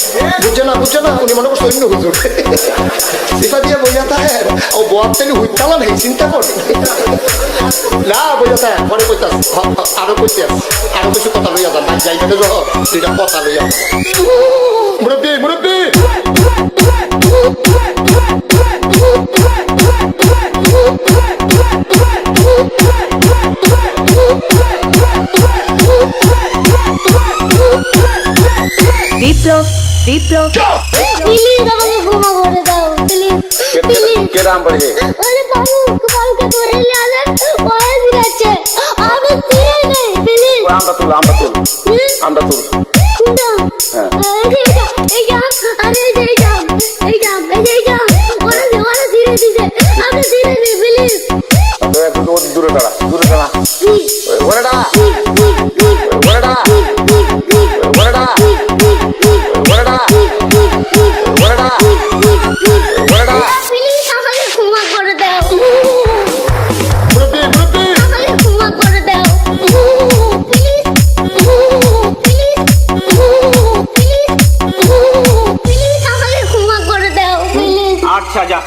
বুঝছে না উনি মনে করছে অন্য হুজুর সিফা দিয়ে বইয়া থাকে ও বয়ার তেলি হুইতালা নেই চিন্তা করে না বইয়া থাকে পরে কইতাস আরো কইতে আরো কিছু কথা লইয়া যান ভাই যাইবেন দুইটা কথা লইয়া মুরব্বী মুরব্বী বিপ্লব বিপ্লব প্লিজ আমাকে ক্ষমা করে দাও প্লিজ প্লিজ কে নাম পড়ে আরে বাবু কালকে ধরে নিয়ে আসেন ওরা দিচ্ছে আমি চিনি নেই প্লিজ আমরা তুল কোনটা এইটা আরে এইটা ওরা ধীরে দিছে আমি ধীরে নেই প্লিজ একটু দূরে দাঁড়া ওরে দাঁড়া প্লিজ আমাকে ক্ষমা করে দাও মুরব্বী মুরব্বী আমাকে ক্ষমা করে দাও প্লিজ প্লিজ আমাকে ক্ষমা করে দাও প্লিজ আচ্ছা যা